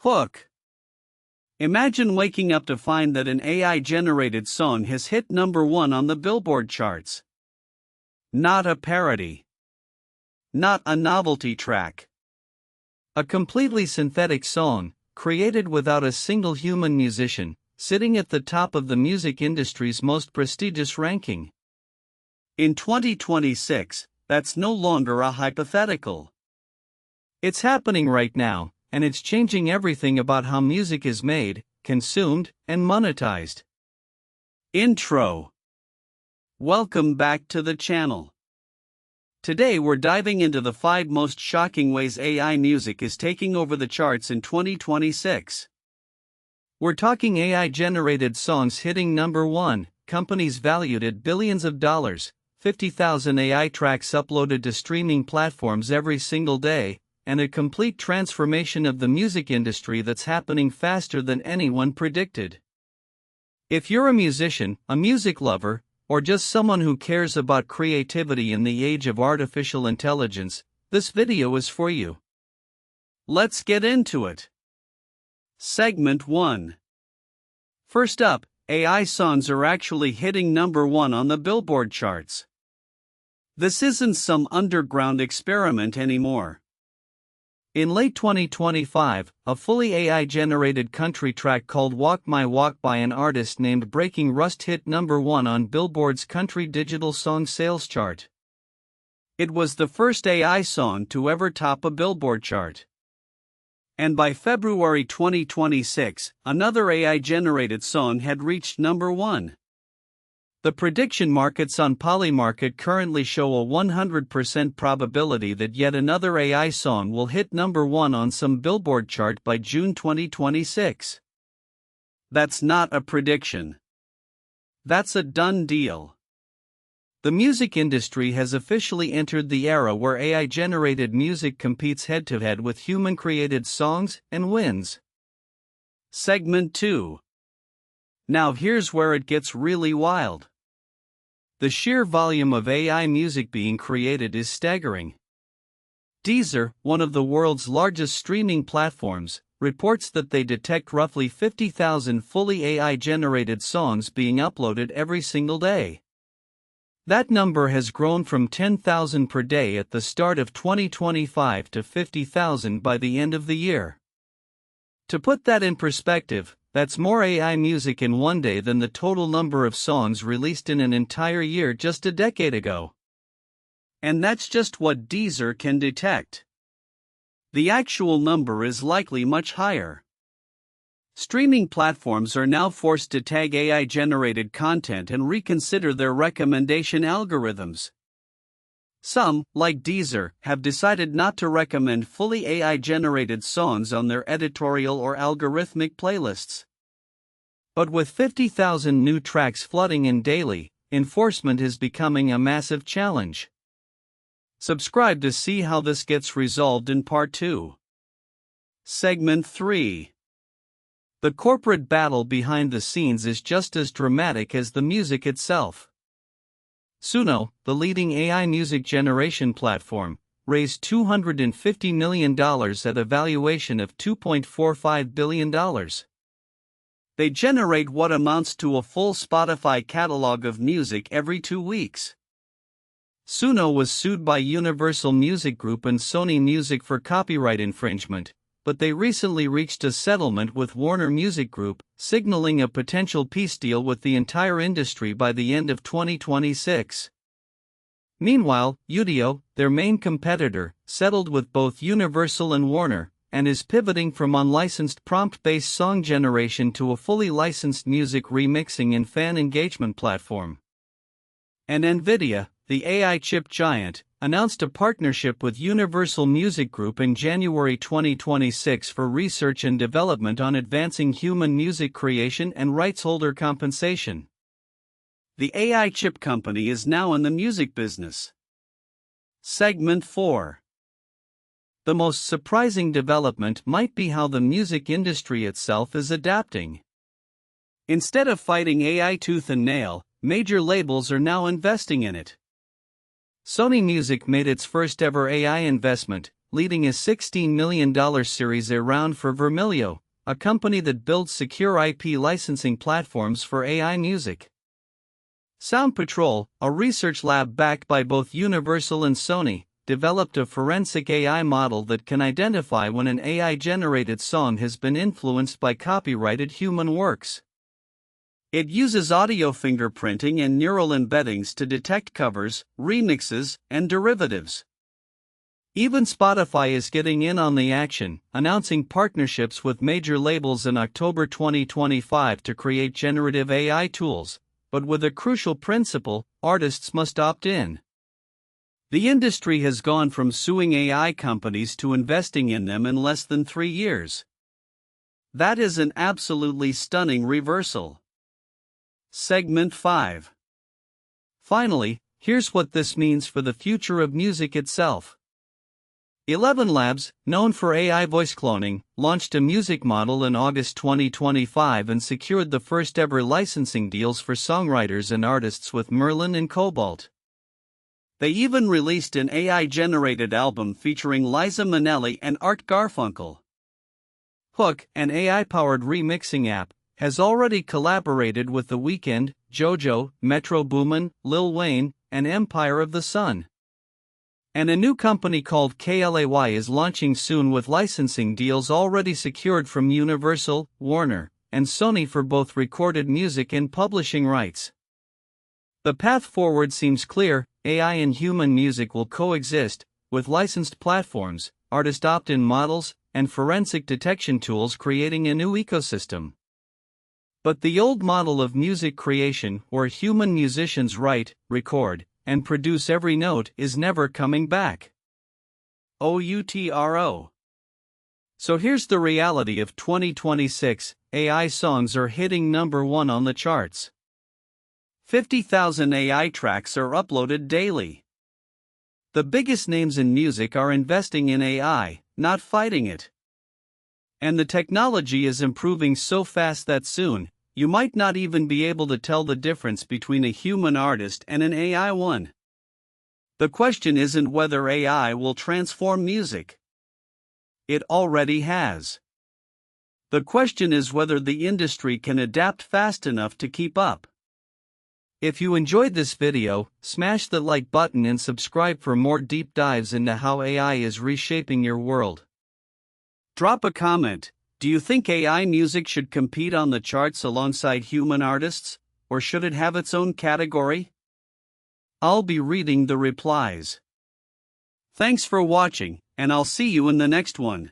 Hook. Imagine waking up to find that an AI-generated song has hit #1 on the Billboard charts. Not a parody. Not a novelty track. A completely synthetic song, created without a single human musician, sitting at the top of the music industry's most prestigious ranking. In 2026, that's no longer a hypothetical. It's happening right now, and it's changing everything about how music is made, consumed, and monetized. Intro. Welcome back to the channel. Today we're diving into the 5 most shocking ways AI music is taking over the charts in 2026. We're talking AI-generated songs hitting #1, companies valued at billions of dollars, 50,000 AI tracks uploaded to streaming platforms every single day, and a complete transformation of the music industry that's happening faster than anyone predicted. If you're a musician, a music lover, or just someone who cares about creativity in the age of artificial intelligence, this video is for you. Let's get into it. Segment 1. First up, AI songs are actually hitting #1 on the Billboard charts. This isn't some underground experiment anymore. In late 2025, a fully AI-generated country track called Walk My Walk by an artist named Breaking Rust hit #1 on Billboard's Country Digital Song Sales chart. It was the first AI song to ever top a Billboard chart. And by February 2026, another AI-generated song had reached #1. The prediction markets on Polymarket currently show a 100% probability that yet another AI song will hit #1 on some Billboard chart by June 2026. That's not a prediction. That's a done deal. The music industry has officially entered the era where AI-generated music competes head-to-head with human-created songs and wins. Segment 2. Now here's where it gets really wild. The sheer volume of AI music being created is staggering. Deezer, one of the world's largest streaming platforms, reports that they detect roughly 50,000 fully AI-generated songs being uploaded every single day. That number has grown from 10,000 per day at the start of 2025 to 50,000 by the end of the year. To put that in perspective, that's more AI music in one day than the total number of songs released in an entire year just a decade ago. And that's just what Deezer can detect. The actual number is likely much higher. Streaming platforms are now forced to tag AI-generated content and reconsider their recommendation algorithms. Some, like Deezer, have decided not to recommend fully AI-generated songs on their editorial or algorithmic playlists. But with 50,000 new tracks flooding in daily, enforcement is becoming a massive challenge. Subscribe to see how this gets resolved in Part 2. Segment 3. The corporate battle behind the scenes is just as dramatic as the music itself. Suno, the leading AI music generation platform, raised $250 million at a valuation of $2.45 billion. They generate what amounts to a full Spotify catalog of music every 2 weeks. Suno was sued by Universal Music Group and Sony Music for copyright infringement, but they recently reached a settlement with Warner Music Group, signaling a potential peace deal with the entire industry by the end of 2026. Meanwhile, Udio, their main competitor, settled with both Universal and Warner, and is pivoting from unlicensed prompt-based song generation to a fully licensed music remixing and fan engagement platform. And Nvidia, the AI chip giant, announced a partnership with Universal Music Group in January 2026 for research and development on advancing human music creation and rights holder compensation. The AI chip company is now in the music business. Segment 4. The most surprising development might be how the music industry itself is adapting. Instead of fighting AI tooth and nail, major labels are now investing in it. Sony Music made its first ever AI investment, leading a $16 million Series A round for Vermilio, a company that builds secure IP licensing platforms for AI music. Sound Patrol, a research lab backed by both Universal and Sony, developed a forensic AI model that can identify when an AI-generated song has been influenced by copyrighted human works. It uses audio fingerprinting and neural embeddings to detect covers, remixes, and derivatives. Even Spotify is getting in on the action, announcing partnerships with major labels in October 2025 to create generative AI tools, but with a crucial principle: artists must opt in. The industry has gone from suing AI companies to investing in them in less than 3 years. That is an absolutely stunning reversal. Segment 5. Finally, here's what this means for the future of music itself. ElevenLabs, known for AI voice cloning, launched a music model in August 2025 and secured the first ever licensing deals for songwriters and artists with Merlin and Cobalt. They even released an AI-generated album featuring Liza Minnelli and Art Garfunkel. Hook, an AI-powered remixing app, has already collaborated with The Weeknd, JoJo, Metro Boomin, Lil Wayne, and Empire of the Sun. And a new company called KLAY is launching soon with licensing deals already secured from Universal, Warner, and Sony for both recorded music and publishing rights. The path forward seems clear: AI and human music will coexist, with licensed platforms, artist opt-in models, and forensic detection tools creating a new ecosystem. But the old model of music creation, where human musicians write, record, and produce every note, is never coming back. OUTRO. So here's the reality of 2026: AI songs are hitting number 1 on the charts. 50,000 AI tracks are uploaded daily. The biggest names in music are investing in AI, not fighting it. And the technology is improving so fast that soon, you might not even be able to tell the difference between a human artist and an AI one. The question isn't whether AI will transform music. It already has. The question is whether the industry can adapt fast enough to keep up. If you enjoyed this video, smash the like button and subscribe for more deep dives into how AI is reshaping your world. Drop a comment. Do you think AI music should compete on the charts alongside human artists, or should it have its own category? I'll be reading the replies. Thanks for watching, and I'll see you in the next one.